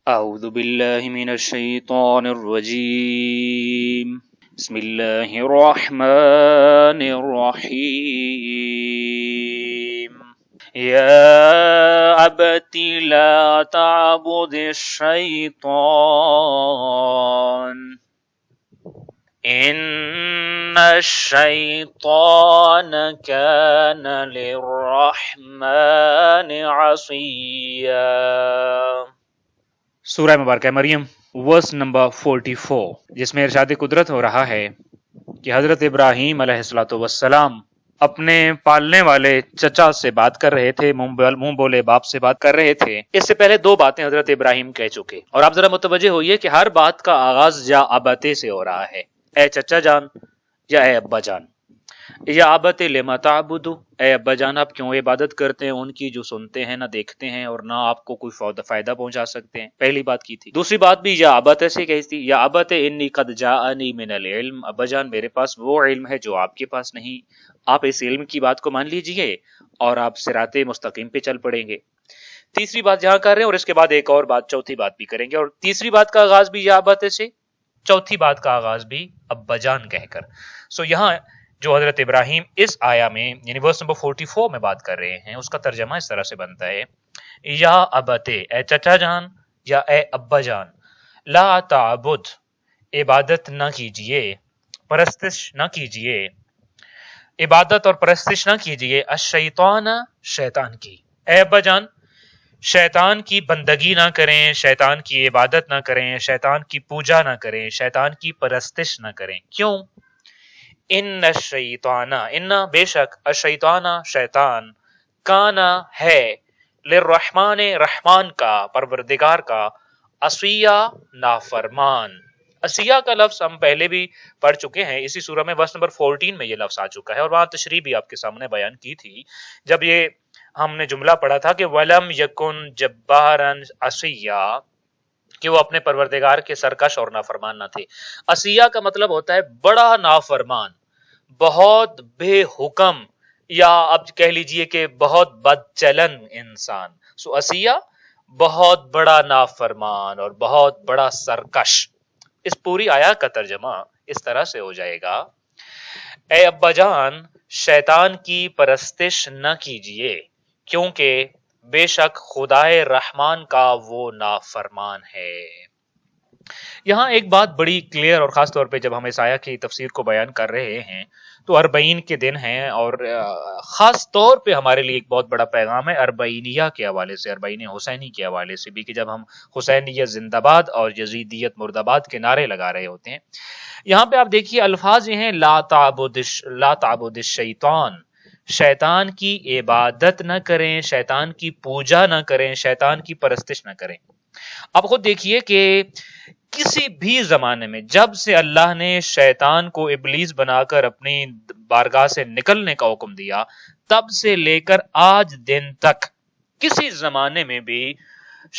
أعوذ بالله من الشيطان الرجيم بسم الله الرحمن الرحيم يا أبت لا تعبد الشيطان إن الشيطان كان للرحمن عصيا۔ سورہ مبارکہ مریم ورس نمبر 44، جس میں ارشاد قدرت ہو رہا ہے کہ حضرت ابراہیم علیہ الصلوۃ والسلام اپنے پالنے والے چچا سے بات کر رہے تھے، منہ بولے باپ سے بات کر رہے تھے۔ اس سے پہلے دو باتیں حضرت ابراہیم کہہ چکے، اور آپ ذرا متوجہ ہوئیے کہ ہر بات کا آغاز یا ابتے سے ہو رہا ہے، اے چچا جان یا اے ابا جان، یا ابت لما تعبد، اے ابا جان آپ کیوں عبادت کرتے ہیں ان کی جو سنتے ہیں نہ دیکھتے ہیں اور نہ آپ کو کوئی فائدہ پہنچا سکتے ہیں۔ پہلی بات کی تھی۔ دوسری بات بھی یا ابت سے کہی تھی، یا ابت انی قد جاءنی من العلم، ابا جان میرے پاس وہ علم ہے جو آپ کے پاس نہیں، آپ اس علم کی بات کو مان لیجئے اور آپ صراط مستقیم پہ چل پڑیں گے۔ تیسری بات یہاں کر رہے ہیں، اور اس کے بعد ایک اور بات، چوتھی بات بھی کریں گے، اور تیسری بات کا آغاز بھی یا ابت سے، چوتھی بات کا آغاز بھی ابا جان کہہ کر۔ سو یہاں جو حضرت ابراہیم اس آیا میں یعنی ورس نمبر 44 میں بات کر رہے ہیں، اس کا ترجمہ اس طرح سے بنتا ہے، یا ابتے، اے چچا جان یا اے ابا جان، لا تعبد، عبادت نہ کیجئے، پرستش نہ کیجئے، عبادت اور پرستش نہ کیجئے، الشیطان، شیطان کی۔ اے ابا جان شیطان کی بندگی نہ کریں، شیطان کی عبادت نہ کریں، شیطان کی پوجا نہ کریں، شیطان کی پرستش نہ کریں۔ کیوں؟ ان الشیطان، ان بے شک، الشیطان شیطان، کانا ہے، للرحمن رحمان کا، پروردگار کا، عصیا نافرمان۔ عصیا کا لفظ ہم پہلے بھی پڑھ چکے ہیں، اسی سورہ میں ورس نمبر 14 میں یہ لفظ آ چکا ہے، اور وہاں تشریح بھی آپ کے سامنے بیان کی تھی جب یہ ہم نے جملہ پڑھا تھا کہ وَلَمْ يَكُنْ جَبَّارًا عَصِيًّا، کہ وہ اپنے پروردگار کے سرکش اور نافرمان نہ تھے۔ عصیہ کا مطلب ہوتا ہے بڑا نافرمان، بہت بے حکم، یا اب کہہ لیجئے کہ بہت بد چلن انسان۔ سو عصیہ بہت بڑا نافرمان اور بہت بڑا سرکش۔ اس پوری آیات کا ترجمہ اس طرح سے ہو جائے گا، اے ابا جان شیطان کی پرستش نہ کیجئے، کیونکہ بے شک خدائے رحمان کا وہ نافرمان ہے۔ یہاں ایک بات بڑی کلیئر، اور خاص طور پہ جب ہم اس آیہ کی تفسیر کو بیان کر رہے ہیں تو اربعین کے دن ہیں، اور خاص طور پہ ہمارے لیے ایک بہت بڑا پیغام ہے اربعینیہ کے حوالے سے، اربعین حسینی کے حوالے سے بھی، کہ جب ہم حسینیت زندہ باد اور یزیدیت مرد آباد کے نعرے لگا رہے ہوتے ہیں۔ یہاں پہ آپ دیکھیے الفاظ یہ ہیں، لا تعبد الشیطان، شیطان کی عبادت نہ کریں، شیطان کی پوجا نہ کریں، شیطان کی پرستش نہ کریں۔ اب خود دیکھیے کہ کسی بھی زمانے میں جب سے اللہ نے شیطان کو ابلیس بنا کر اپنی بارگاہ سے نکلنے کا حکم دیا، تب سے لے کر آج دن تک کسی زمانے میں بھی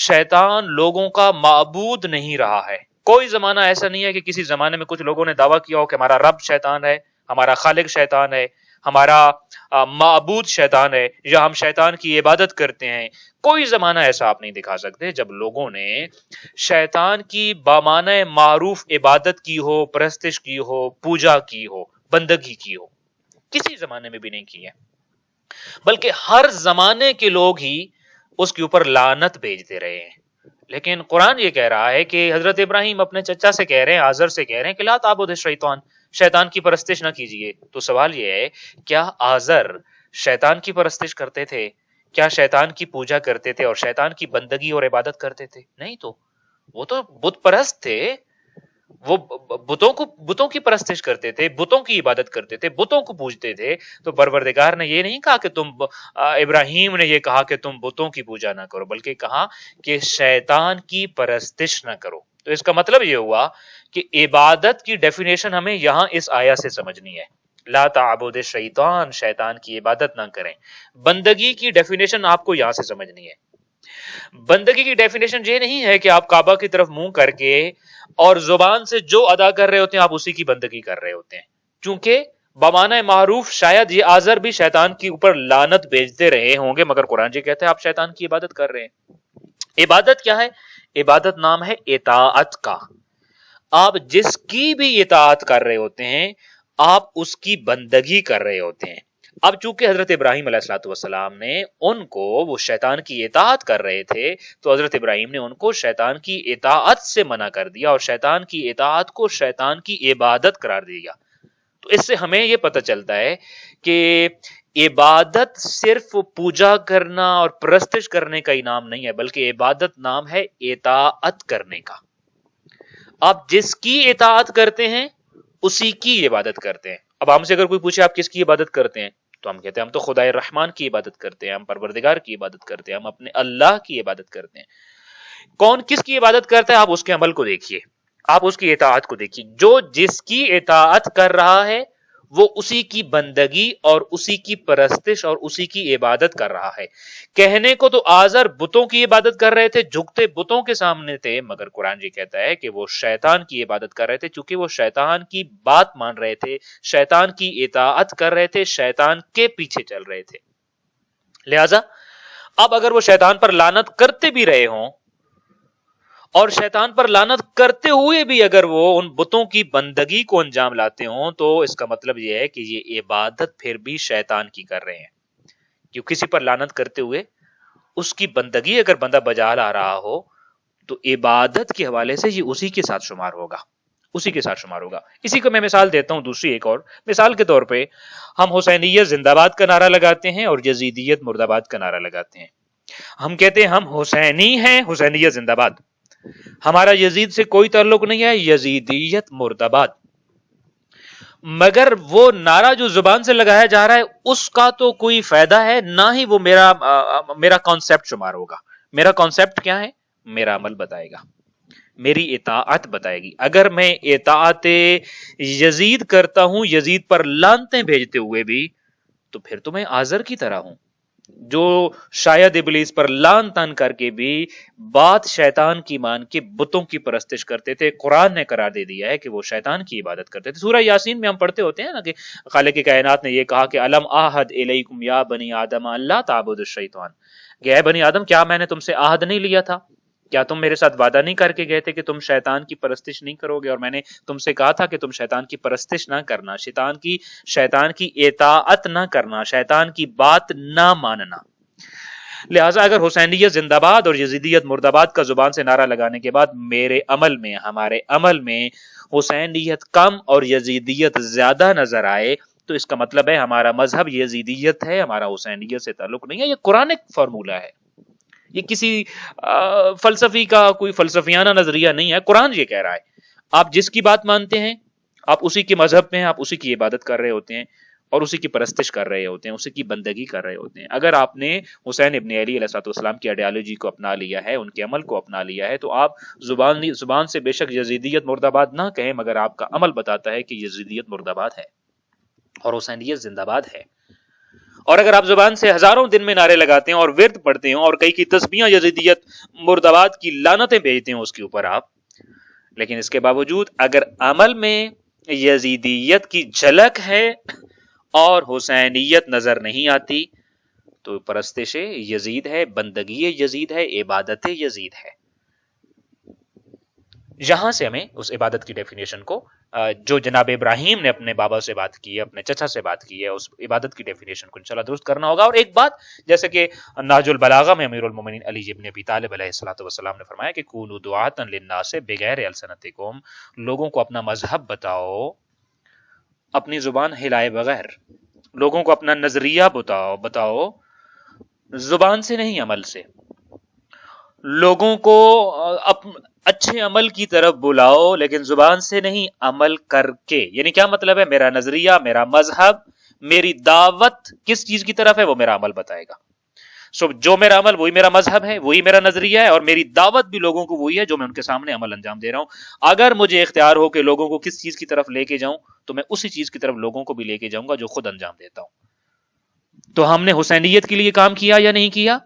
شیطان لوگوں کا معبود نہیں رہا ہے۔ کوئی زمانہ ایسا نہیں ہے کہ کسی زمانے میں کچھ لوگوں نے دعویٰ کیا ہو کہ ہمارا رب شیطان ہے، ہمارا خالق شیطان ہے، ہمارا معبود شیطان ہے، یا ہم شیطان کی عبادت کرتے ہیں۔ کوئی زمانہ ایسا آپ نہیں دکھا سکتے جب لوگوں نے شیطان کی بامانہ معروف عبادت کی ہو، پرستش کی ہو، پوجا کی ہو، بندگی کی ہو۔ کسی زمانے میں بھی نہیں کی ہے، بلکہ ہر زمانے کے لوگ ہی اس کے اوپر لعنت بھیجتے رہے ہیں۔ لیکن قرآن یہ کہہ رہا ہے کہ حضرت ابراہیم اپنے چچا سے کہہ رہے ہیں، آزر سے کہہ رہے ہیں کہ لا تعبد الشیطان، شیطان کی پرستش نہ کیجئے۔ تو سوال یہ ہے، کیا آزر شیطان کی پرستش کرتے تھے؟ کیا شیطان کی پوجا کرتے تھے اور شیطان کی بندگی اور عبادت کرتے تھے؟ نہیں، تو وہ تو بت پرست تھے، وہ بتوں کی پرستش کرتے تھے، بتوں کی عبادت کرتے تھے، بتوں کو پوجتے تھے۔ تو پروردگار نے یہ نہیں کہا کہ ابراہیم نے یہ کہا کہ تم بتوں کی پوجا نہ کرو، بلکہ کہا کہ شیطان کی پرستش نہ کرو۔ تو اس کا مطلب یہ ہوا کہ عبادت کی ڈیفینیشن ہمیں یہاں اس آیہ سے سمجھنی ہے، لا تعبد الشیطان، شیطان کی عبادت نہ کریں۔ بندگی کی ڈیفینیشن آپ کو یہاں سے سمجھنی ہے۔ بندگی کی ڈیفینیشن یہ نہیں ہے کہ آپ کعبہ کی طرف منہ کر کے اور زبان سے جو ادا کر رہے ہوتے ہیں آپ اسی کی بندگی کر رہے ہوتے ہیں، چونکہ بمعنی معروف شاید یہ آزر بھی شیطان کے اوپر لعنت بھیجتے رہے ہوں گے، مگر قرآن جی کہتے ہیں آپ شیطان کی عبادت کر رہے ہیں۔ عبادت کیا ہے؟ عبادت نام ہے اطاعت کا. آپ جس کی بھی اطاعت کر رہے ہوتے ہیں آپ اس کی بندگی کر رہے ہوتے ہیں. اب چونکہ حضرت ابراہیم علیہ الصلوۃ والسلام نے ان کو وہ شیطان کی اطاعت کر رہے تھے تو حضرت ابراہیم نے ان کو شیطان کی اطاعت سے منع کر دیا اور شیطان کی اطاعت کو شیطان کی عبادت قرار دیا. تو اس سے ہمیں یہ پتہ چلتا ہے کہ عبادت صرف پوجا کرنا اور پرستش کرنے کا انعام نہیں ہے بلکہ عبادت نام ہے اطاعت کرنے کا. آپ جس کی اطاعت کرتے ہیں اسی کی عبادت کرتے ہیں. اب ہم سے اگر کوئی پوچھے آپ کس کی عبادت کرتے ہیں تو ہم کہتے ہیں ہم تو خدائے رحمان کی عبادت کرتے ہیں, ہم پروردگار کی عبادت کرتے ہیں, ہم اپنے اللہ کی عبادت کرتے ہیں. کون کس کی عبادت کرتا ہے آپ اس کے عمل کو دیکھیے, آپ اس کی اطاعت کو دیکھیے. جو جس کی اطاعت کر رہا ہے وہ اسی کی بندگی اور اسی کی پرستش اور اسی کی عبادت کر رہا ہے. کہنے کو تو آزر بتوں کی عبادت کر رہے تھے, جھکتے بتوں کے سامنے تھے, مگر قرآن جی کہتا ہے کہ وہ شیطان کی عبادت کر رہے تھے چونکہ وہ شیطان کی بات مان رہے تھے, شیطان کی اطاعت کر رہے تھے, شیطان کے پیچھے چل رہے تھے. لہذا اب اگر وہ شیطان پر لعنت کرتے بھی رہے ہوں اور شیطان پر لعنت کرتے ہوئے بھی اگر وہ ان بتوں کی بندگی کو انجام لاتے ہوں تو اس کا مطلب یہ ہے کہ یہ عبادت پھر بھی شیطان کی کر رہے ہیں. کیوں کسی پر لعنت کرتے ہوئے اس کی بندگی اگر بندہ بجا لا رہا ہو تو عبادت کے حوالے سے یہ اسی کے ساتھ شمار ہوگا, اسی کے ساتھ شمار ہوگا. اسی کو میں مثال دیتا ہوں دوسری ایک اور مثال کے طور پہ ہم حسینیت زندہ باد کا نعرہ لگاتے ہیں اور یزیدیت مرد آباد کا نعرہ لگاتے ہیں. ہم کہتے ہیں ہم حسینی ہیں, حسینیت زندہ باد, ہمارا یزید سے کوئی تعلق نہیں ہے, یزیدیت مرد آباد. مگر وہ نعرہ جو زبان سے لگایا جا رہا ہے اس کا تو کوئی فائدہ ہے نہ ہی وہ میرا کانسیپٹ شمار ہوگا. میرا کانسیپٹ کیا ہے؟ میرا عمل بتائے گا, میری اطاعت بتائے گی. اگر میں اطاعت یزید کرتا ہوں یزید پر لعنتیں بھیجتے ہوئے بھی تو پھر تو میں آزر کی طرح ہوں جو شاید ابلیس پر لان تان کر کے بھی بات شیطان کی مان کے بتوں کی پرستش کرتے تھے. قرآن نے قرار دے دیا ہے کہ وہ شیطان کی عبادت کرتے تھے. سورہ یاسین میں ہم پڑھتے ہوتے ہیں نا کہ خالق کائنات نے یہ کہا کہ الم آہد الیکم یا بنی آدم اللہ تعبدوا الشیطان, کہ اے بنی آدم کیا میں نے تم سے عہد نہیں لیا تھا, کیا تم میرے ساتھ وعدہ نہیں کر کے گئے تھے کہ تم شیطان کی پرستش نہیں کرو گے, اور میں نے تم سے کہا تھا کہ تم شیطان کی پرستش نہ کرنا, شیطان کی اطاعت نہ کرنا, شیطان کی بات نہ ماننا. لہٰذا اگر حسینیت زندہ باد اور یزیدیت مرد آباد کا زبان سے نعرہ لگانے کے بعد میرے عمل میں ہمارے عمل میں حسینیت کم اور یزیدیت زیادہ نظر آئے تو اس کا مطلب ہے ہمارا مذہب یزیدیت ہے, ہمارا حسینیت سے تعلق نہیں ہے. یہ قرآنک فارمولہ ہے, یہ کسی فلسفی کا کوئی فلسفیانہ نظریہ نہیں ہے. قرآن یہ کہہ رہا ہے آپ جس کی بات مانتے ہیں آپ اسی کے مذہب میں ہیں, آپ اسی کی عبادت کر رہے ہوتے ہیں اور اسی کی پرستش کر رہے ہوتے ہیں, اسی کی بندگی کر رہے ہوتے ہیں. اگر آپ نے حسین ابن علی علیہ السلام کی آئیڈیالوجی کو اپنا لیا ہے, ان کے عمل کو اپنا لیا ہے, تو آپ زبان سے بے شک یزیدیت مرد آباد نہ کہیں مگر آپ کا عمل بتاتا ہے کہ یزیدیت مرد آباد ہے اور حسینیت زندہ باد ہے. اور اگر آپ زبان سے ہزاروں دن میں نعرے لگاتے ہیں اور ورد پڑھتے ہیں اور کئی کی تسبیحاں یزیدیت مرد آباد کی لعنتیں بھیجتے ہیں اس کے اوپر آپ, لیکن اس کے باوجود اگر عمل میں یزیدیت کی جھلک ہے اور حسینیت نظر نہیں آتی تو پرستش یزید ہے, بندگی یزید ہے, عبادت یزید ہے. یہاں سے ہمیں اس عبادت کی ڈیفینیشن کو جو جناب ابراہیم نے اپنے بابا سے بات کی ہے, اپنے چچا سے بات کی ہے, اس عبادت کی ڈیفینیشن کو انشاءاللہ درست کرنا ہوگا. اور ایک بات جیسے کہ نہج البلاغہ میں امیر المومنین علی ابن ابی طالب علیہ الصلوۃ والسلام نے فرمایا کہ کونوا دعاۃ للناس بغیر السنتکم, لوگوں کو اپنا مذہب بتاؤ اپنی زبان ہلائے بغیر, لوگوں کو اپنا نظریہ بتاؤ زبان سے نہیں عمل سے, لوگوں کو اچھے عمل کی طرف بلاؤ لیکن زبان سے نہیں عمل کر کے. یعنی کیا مطلب ہے؟ میرا نظریہ, میرا مذہب, میری دعوت کس چیز کی طرف ہے وہ میرا عمل بتائے گا. جو میرا عمل وہی میرا مذہب ہے, وہی میرا نظریہ ہے, اور میری دعوت بھی لوگوں کو وہی ہے جو میں ان کے سامنے عمل انجام دے رہا ہوں. اگر مجھے اختیار ہو کہ لوگوں کو کس چیز کی طرف لے کے جاؤں تو میں اسی چیز کی طرف لوگوں کو بھی لے کے جاؤں گا جو خود انجام دیتا ہوں. تو ہم نے حسینیت کے لیے کام کیا یا نہیں کیا؟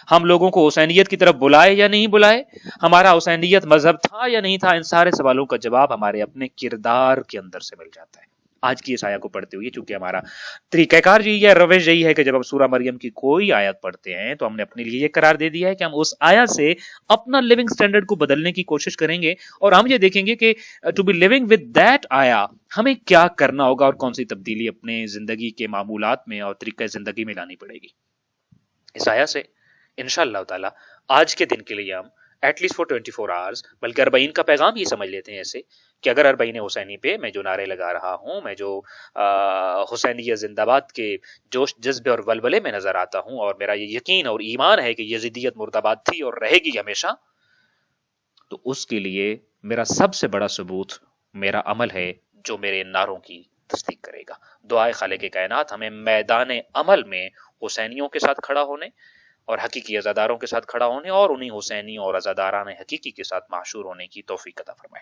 ہم لوگوں کو حسینیت کی طرف بلائے یا نہیں بلائے؟ ہمارا حسینیت مذہب تھا یا نہیں تھا؟ ان سارے سوالوں کا جواب ہمارے اپنے کردار کے اندر سے مل جاتا ہے. آج کی اس آیا کو پڑھتے ہوئے، چونکہ ہمارا طریقہ کار یہی ہے، روش یہی ہے کہ جب ہم سورہ مریم کی کوئی آیت پڑھتے ہیں تو ہم نے اپنے لیے یہ قرار دے دیا ہے کہ ہم اس آیت سے اپنا لیونگ سٹینڈرڈ کو بدلنے کی کوشش کریں گے، اور ہم یہ دیکھیں گے کہ to be living with that آیا ہمیں کیا کرنا ہوگا اور کون سی تبدیلی اپنے زندگی کے معمولات میں اور طریقہ زندگی میں لانی پڑے گی۔ اس آیا سے انشاءاللہ تعالی آج کے دن کے لیے ہم ایٹ لیسٹ فور 24 آورز، بلکہ اربعین کا پیغام ہی سمجھ لیتے ہیں ایسے کہ اگر اربعین حسینی پہ میں جو نعرے لگا رہا ہوں، میں جو حسینیہ زندہ باد کے جوش جذبے اور ولولے میں نظر آتا ہوں، اور میرا یہ یقین اور ایمان ہے کہ یزیدیت مرد آباد تھی اور رہے گی ہمیشہ، تو اس کے لیے میرا سب سے بڑا ثبوت میرا عمل ہے جو میرے ان نعروں کی تصدیق کرے گا۔ دعائے خالق کائنات ہمیں میدان عمل میں حسینیوں کے ساتھ کھڑا ہونے اور حقیقی عزاداروں کے ساتھ کھڑا ہونے اور انہیں حسینی اور عزاداران حقیقی کے ساتھ معشور ہونے کی توفیق عطا فرمائے۔